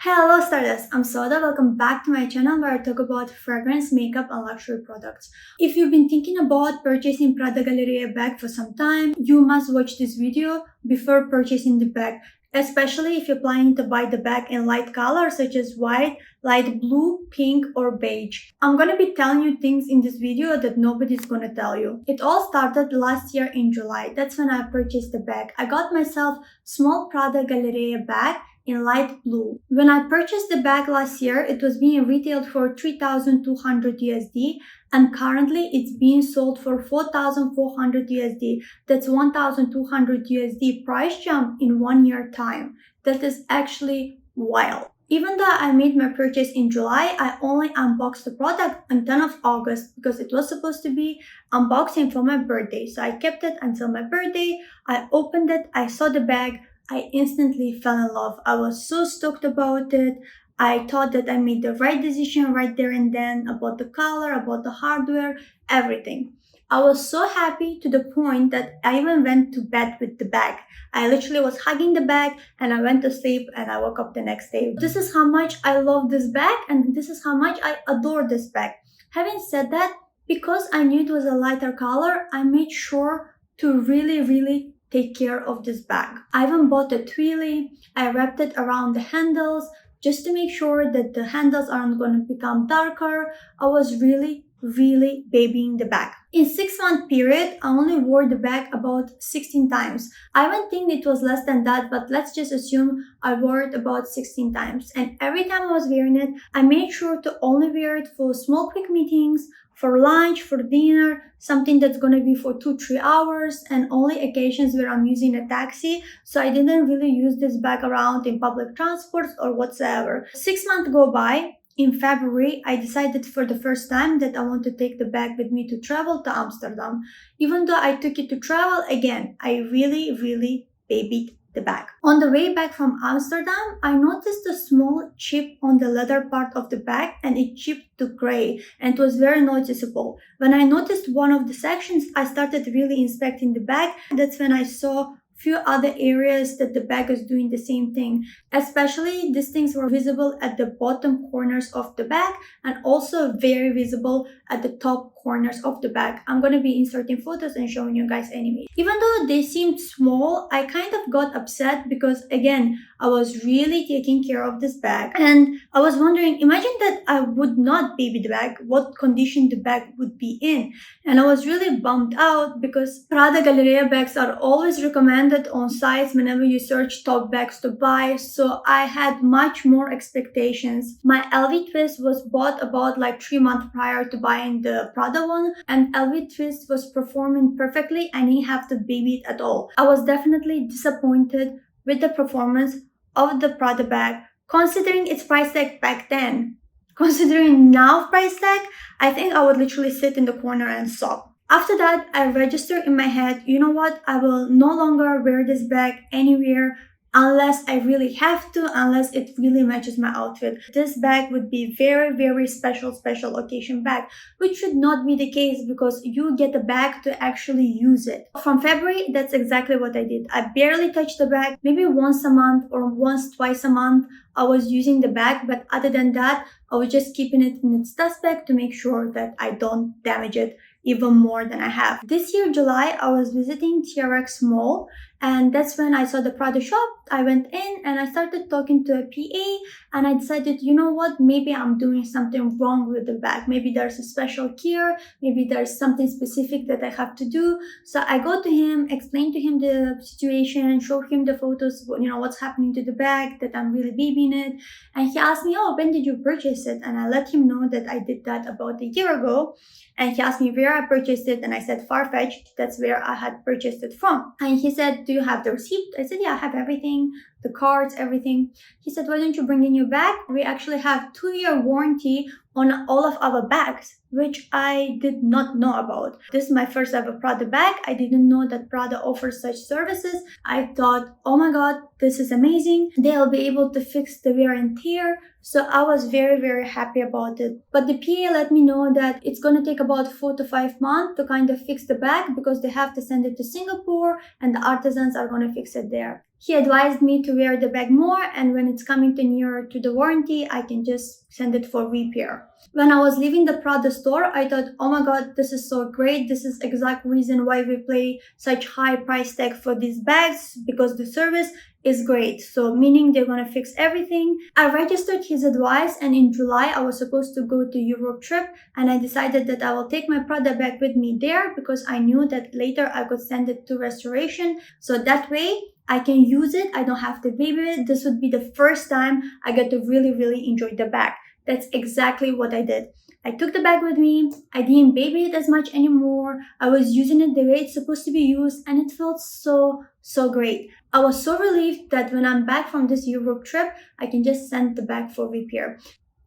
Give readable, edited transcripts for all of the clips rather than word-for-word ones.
Hello Stardust, I'm Soda. Welcome back to my channel where I talk about fragrance, makeup, and luxury products. If you've been thinking about purchasing Prada Galleria bag for some time, you must watch this video before purchasing the bag, especially if you're planning to buy the bag in light colors such as white, light blue, pink, or beige. I'm gonna be telling you things in this video that nobody's gonna tell you. It all started last year in July. That's when I purchased the bag. I got myself small Prada Galleria bag in light blue. When I purchased the bag last year, it was being retailed for 3,200 USD and currently it's being sold for 4,400 USD. That's 1,200 USD price jump in 1 year time. That is actually wild. Even though I made my purchase in July, I only unboxed the product on 10th of August because it was supposed to be unboxing for my birthday. So I kept it until my birthday. I opened it, I saw the bag, I instantly fell in love. I was so stoked about it. I thought that I made the right decision right there and then about the color, about the hardware, everything. I was so happy to the point that I even went to bed with the bag. I literally was hugging the bag and I went to sleep and I woke up the next day. This is how much I love this bag and this is how much I adore this bag. Having said that, because I knew it was a lighter color, I made sure to really take care of this bag. I even bought a twirly. I wrapped it around the handles just to make sure that the handles aren't going to become darker. I was really babying the bag. In 6-month period, I only wore the bag about 16 times. I even think it was less than that, but let's just assume I wore it about 16 times. And every time I was wearing it, I made sure to only wear it for small quick meetings, for lunch, for dinner, something that's gonna be for 2-3 hours, and only occasions where I'm using a taxi. So I didn't really use this bag around in public transport or whatsoever. 6 months go by. In February, I decided for the first time that I want to take the bag with me to travel to Amsterdam. Even though I took it to travel, again, I really babied the bag. On the way back from Amsterdam, I noticed a small chip on the leather part of the bag and it chipped to gray and it was very noticeable. When I noticed one of the sections, I started really inspecting the bag. That's when I saw few other areas that the bag is doing the same thing. Especially these things were visible at the bottom corners of the bag and also very visible at the top corners of the bag. I'm going to be inserting photos and showing you guys anyway. Even though they seemed small, I kind of got upset because again, I was really taking care of this bag and I was wondering, imagine that I would not baby the bag, what condition the bag would be in. And I was really bummed out because Prada Galleria bags are always recommended on sites whenever you search top bags to buy, so I had much more expectations. My LV twist was bought about like 3 months prior to buying the Prada one, and LV twist was performing perfectly. I didn't have to baby it at all. I was definitely disappointed with the performance of the Prada bag, considering its price tag back then. Considering now price tag, I think I would literally sit in the corner and sob. After that, I registered in my head, you know what, I will no longer wear this bag anywhere unless I really have to, unless it really matches my outfit. This bag would be very special occasion bag, which should not be the case because you get a bag to actually use it. From February, that's exactly what I did. I barely touched the bag. Maybe once a month or twice a month I was using the bag, but other than that, I was just keeping it in its dust bag to make sure that I don't damage it even more than I have. This year, July, I was visiting TRX Mall and that's when I saw the Prada shop. I went in and I started talking to a PA and I decided, you know what, maybe I'm doing something wrong with the bag. Maybe there's a special care, maybe there's something specific that I have to do. So I go to him, explain to him the situation, show him the photos, you know, what's happening to the bag, that I'm really babying it. And he asked me, oh, when did you purchase it? And I let him know that I did that about a year ago. And he asked me where I purchased it and I said Farfetch, that's where I had purchased it from. And he said, do you have the receipt? I said, yeah, I have everything, the cards, everything. He said, why don't you bring in your bag? We actually have 2-year warranty on all of our bags, which I did not know about. This is my first ever Prada bag. I didn't know that Prada offers such services. I thought, oh my god, this is amazing. They'll be able to fix the wear and tear. So I was very happy about it. But the PA let me know that it's going to take about 4 to 5 months to kind of fix the bag because they have to send it to Singapore and the artisans are going to fix it there. He advised me to wear the bag more, and when it's coming to nearer to the warranty, I can just send it for repair. When I was leaving the Prada store, I thought, oh my god, this is so great. This is exact reason why we pay such high price tag for these bags, because the service is great. So meaning they're gonna fix everything. I registered his advice, and in July I was supposed to go to Europe trip, and I decided that I will take my Prada bag with me there because I knew that later I could send it to restoration. So that way I can use it. I don't have to baby it. This would be the first time I get to really enjoy the bag. That's exactly what I did. I took the bag with me. I didn't baby it as much anymore. I was using it the way it's supposed to be used, and it felt so great. I was so relieved that when I'm back from this Europe trip, I can just send the bag for repair.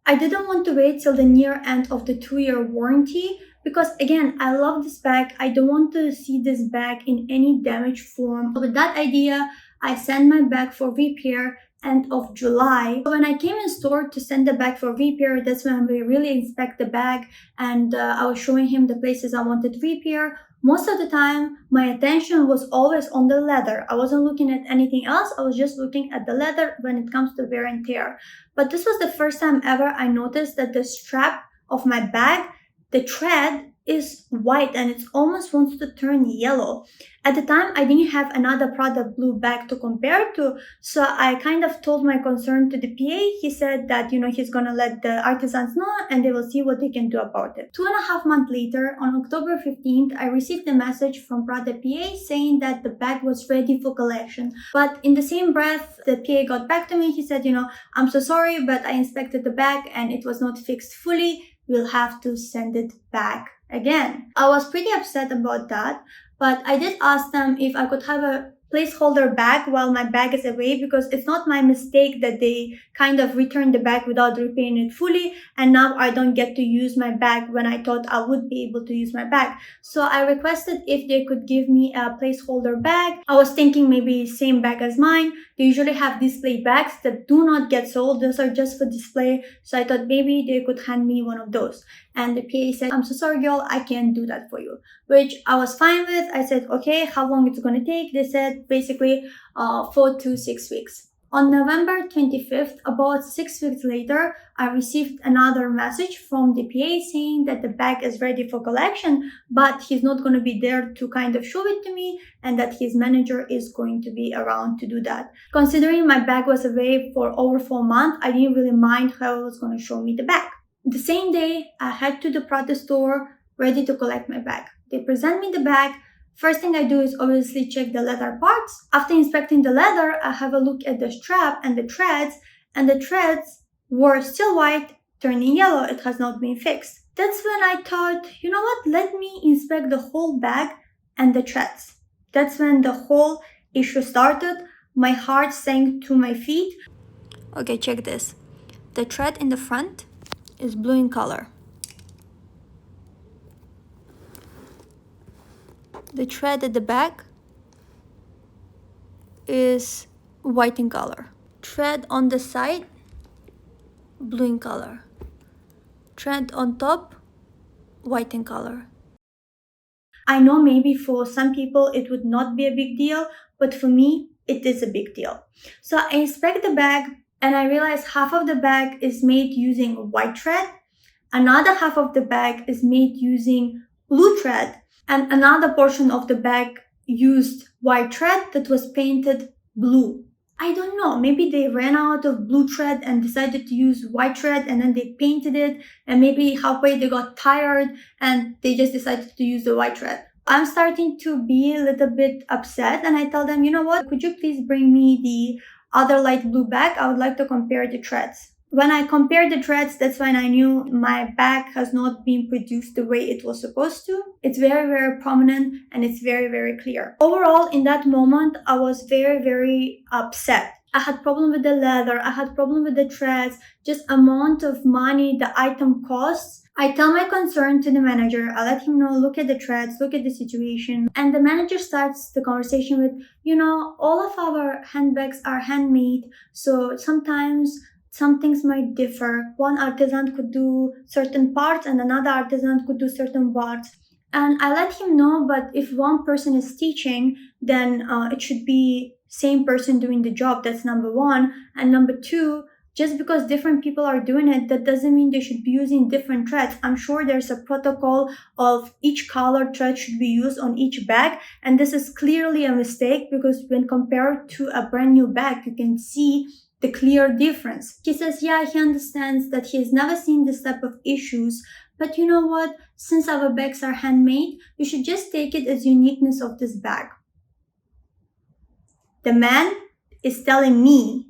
I didn't want to wait till the near end of the 2-year warranty because again, I love this bag. I don't want to see this bag in any damaged form. With that idea, I sent my bag for repair end of July. When I came in store to send the bag for repair, that's when we really inspect the bag, and I was showing him the places I wanted repair. Most of the time, my attention was always on the leather. I wasn't looking at anything else. I was just looking at the leather when it comes to wear and tear. But this was the first time ever I noticed that the strap of my bag, the thread, is white and it almost wants to turn yellow. At the time, I didn't have another Prada blue bag to compare to, so I kind of told my concern to the PA. He said that, he's gonna let the artisans know and they will see what they can do about it. 2.5 months later, on October 15th, I received a message from Prada PA saying that the bag was ready for collection. But in the same breath, the PA got back to me. He said, I'm so sorry, but I inspected the bag and it was not fixed fully. We'll have to send it back again. I was pretty upset about that, but I did ask them if I could have a placeholder bag while my bag is away, because it's not my mistake that they kind of returned the bag without repaying it fully, and now I don't get to use my bag when I thought I would be able to use my bag. So I requested if they could give me a placeholder bag. I was thinking maybe same bag as mine. They usually have display bags that do not get sold. Those are just for display. So I thought maybe they could hand me one of those. And the PA said, I'm so sorry girl, I can't do that for you, which I was fine with. I said, okay, how long it's going to take? They said basically 4 to 6 weeks. On November 25th, about 6 weeks later, I received another message from the PA saying that the bag is ready for collection, but he's not going to be there to kind of show it to me, and that his manager is going to be around to do that. Considering my bag was away for over 4 months, I didn't really mind how he was going to show me the bag. The same day, I head to the Prada store ready to collect my bag. They present me the bag. First thing I do is obviously check the leather parts. After inspecting the leather, I have a look at the strap and the threads were still white, turning yellow. It has not been fixed. That's when I thought, you know what, let me inspect the whole bag and the threads. That's when the whole issue started. My heart sank to my feet. Okay, check this. The thread in the front is blue in color. The thread at the back is white in color. Thread on the side, blue in color. Thread on top, white in color. I know maybe for some people it would not be a big deal, but for me, it is a big deal. So I inspect the bag and I realize half of the bag is made using white thread, another half of the bag is made using blue thread, and another portion of the bag used white thread that was painted blue. I don't know, maybe they ran out of blue thread and decided to use white thread and then they painted it, and maybe halfway they got tired and they just decided to use the white thread. I'm starting to be a little bit upset and I tell them, you know what, could you please bring me the other light blue bag? I would like to compare the threads. When I compared the threads, that's when I knew my bag has not been produced the way it was supposed to. It's very prominent and it's very clear. Overall, in that moment, I was very upset. I had problem with the leather, I had problem with the threads, just amount of money the item costs. I tell my concern to the manager, I let him know, look at the threads, look at the situation. And the manager starts the conversation with, all of our handbags are handmade, so sometimes some things might differ. One artisan could do certain parts and another artisan could do certain parts. And I let him know, but if one person is teaching, then it should be same person doing the job. That's number one. And number two, just because different people are doing it, that doesn't mean they should be using different threads. I'm sure there's a protocol of each color thread should be used on each bag. And this is clearly a mistake, because when compared to a brand new bag, you can see the clear difference. He says, yeah, he understands that he has never seen this type of issues. But you know what? Since our bags are handmade, you should just take it as uniqueness of this bag. The man is telling me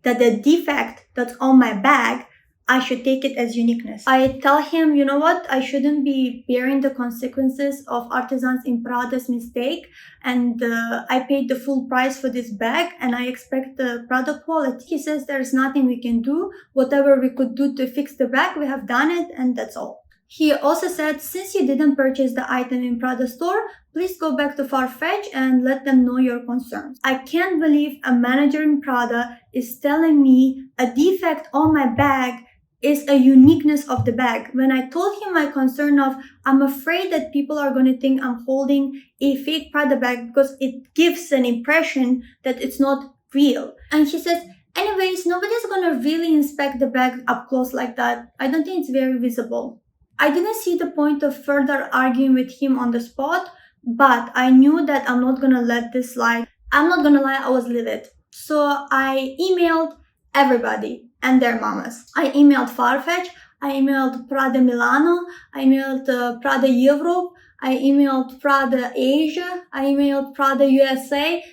that the defect that's on my bag, I should take it as uniqueness. I tell him, you know what, I shouldn't be bearing the consequences of artisans in Prada's mistake, and I paid the full price for this bag and I expect the product quality. He says there's nothing we can do. Whatever we could do to fix the bag, we have done it, and that's all. He also said, since you didn't purchase the item in Prada store, please go back to Farfetch and let them know your concerns. I can't believe a manager in Prada is telling me a defect on my bag is a uniqueness of the bag. When I told him my concern of, I'm afraid that people are going to think I'm holding a fake Prada bag because it gives an impression that it's not real. And he says, anyways, nobody's going to really inspect the bag up close like that. I don't think it's very visible. I didn't see the point of further arguing with him on the spot, but I knew that I'm not gonna let this slide. I'm not gonna lie, I was livid. So I emailed everybody and their mamas. I emailed Farfetch, I emailed Prada Milano, I emailed Prada Europe, I emailed Prada Asia, I emailed Prada USA.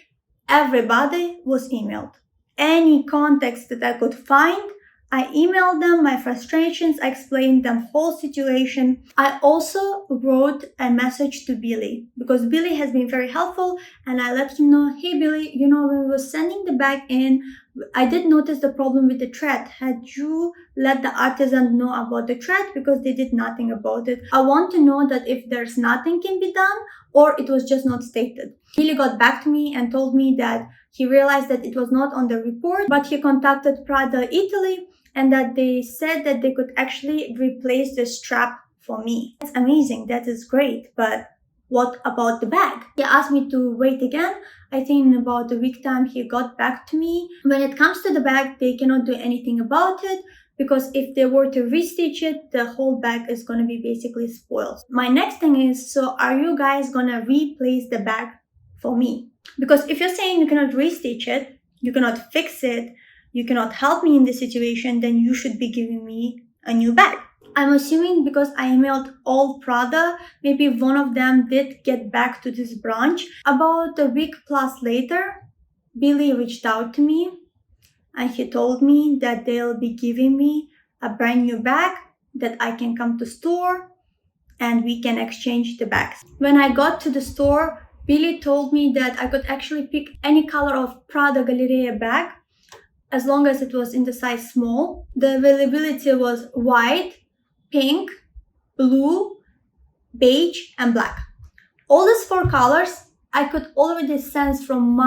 Everybody was emailed. Any context that I could find, I emailed them my frustrations, I explained them whole situation. I also wrote a message to Billy, because Billy has been very helpful, and I let him know, hey Billy, you know, when we were sending the bag in, I did notice the problem with the thread. Had you let the artisan know about the thread, because they did nothing about it? I want to know that if there's nothing can be done, or it was just not stated. Billy got back to me and told me that he realized that it was not on the report, but he contacted Prada Italy, and that they said that they could actually replace the strap for me. That's amazing, that is great, but what about the bag? He asked me to wait again. I think in about a week time he got back to me. When it comes to the bag, they cannot do anything about it, because if they were to restitch it, the whole bag is going to be basically spoiled. My next thing is, so are you guys going to replace the bag for me? Because if you're saying you cannot restitch it, you cannot fix it, you cannot help me in this situation, then you should be giving me a new bag. I'm assuming because I emailed all Prada, maybe one of them did get back to this branch. About a week plus later, Billy reached out to me and he told me that they'll be giving me a brand new bag, that I can come to store and we can exchange the bags. When I got to the store, Billy told me that I could actually pick any color of Prada Galleria bag, as long as it was in the size small. The availability was white, pink, blue, beige, and black. All these four colors, I could already sense from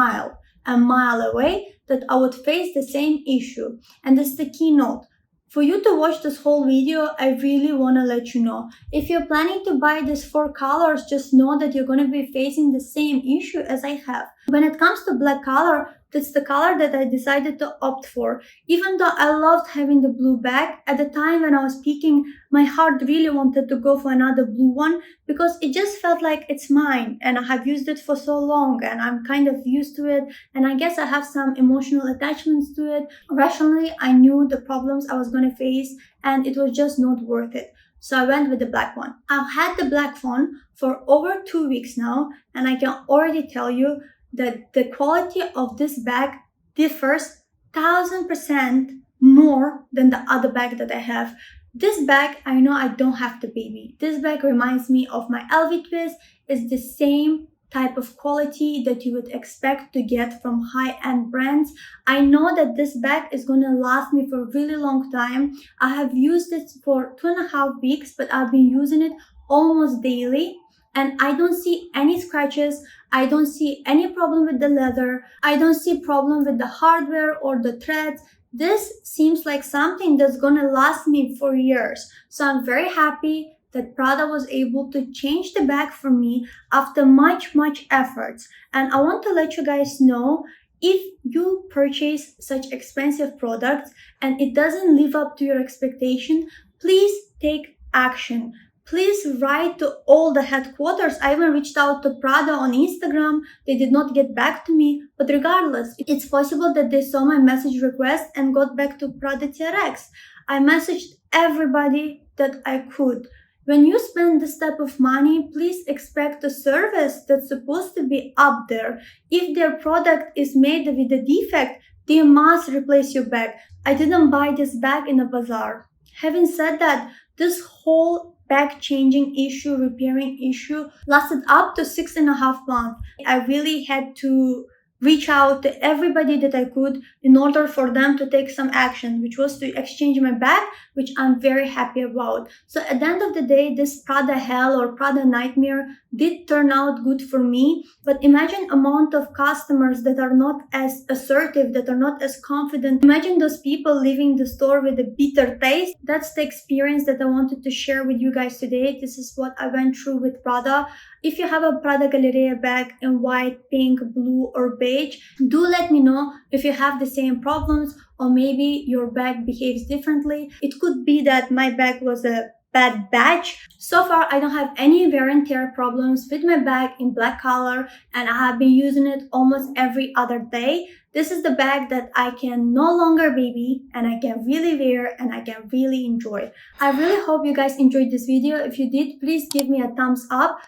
a mile away that I would face the same issue. And this is the keynote. For you to watch this whole video, I really want to let you know, if you're planning to buy these four colors, just know that you're going to be facing the same issue as I have. When it comes to black color, that's the color that I decided to opt for. Even though I loved having the blue bag, at the time when I was picking, my heart really wanted to go for another blue one, because it just felt like it's mine and I have used it for so long and I'm kind of used to it, and I guess I have some emotional attachments to it. Rationally, I knew the problems I was going to face and it was just not worth it. So I went with the black one. I've had the black phone for over 2 weeks now, and I can already tell you that the quality of this bag differs 1000% more than the other bag that I have. This bag, I know I don't have the baby. This bag reminds me of my LV twist. It's the same type of quality that you would expect to get from high-end brands. I know that this bag is going to last me for a really long time. I have used it for 2.5 weeks, but I've been using it almost daily. And I don't see any scratches, I don't see any problem with the leather, I don't see problem with the hardware or the threads. This seems like something that's gonna last me for years. So I'm very happy that Prada was able to change the bag for me after much efforts. And I want to let you guys know, if you purchase such expensive products and it doesn't live up to your expectation, please take action. Please write to all the headquarters. I even reached out to Prada on Instagram. They did not get back to me. But regardless, it's possible that they saw my message request and got back to Prada TRX. I messaged everybody that I could. When you spend this type of money, please expect a service that's supposed to be up there. If their product is made with a defect, they must replace your bag. I didn't buy this bag in a bazaar. Having said that, this whole bag changing issue, repairing issue lasted up to 6.5 months. I really had to reach out to everybody that I could in order for them to take some action, which was to exchange my bag, which I'm very happy about. So at the end of the day, this Prada hell or Prada nightmare did turn out good for me. But imagine amount of customers that are not as assertive, that are not as confident. Imagine those people leaving the store with a bitter taste. That's the experience that I wanted to share with you guys today. This is what I went through with Prada. If you have a Prada Galleria bag in white, pink, blue, or beige, do let me know if you have the same problems, or maybe your bag behaves differently. It could be that my bag was a bad batch. So far, I don't have any wear and tear problems with my bag in black color, and I have been using it almost every other day. This is the bag that I can no longer baby, and I can really wear and I can really enjoy. I really hope you guys enjoyed this video. If you did, please give me a thumbs up.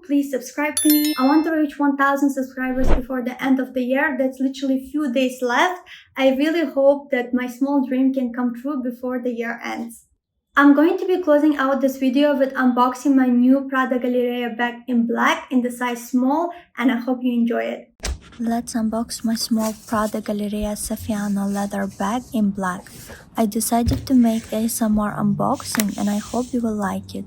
Please subscribe to me. I want to reach 1,000 subscribers before the end of the year. That's literally few days left. I really hope that my small dream can come true before the year ends. I'm going to be closing out this video with unboxing my new Prada Galleria bag in black in the size small, and I hope you enjoy it. Let's unbox my small Prada Galleria Saffiano leather bag in black. I decided to make ASMR unboxing and I hope you will like it.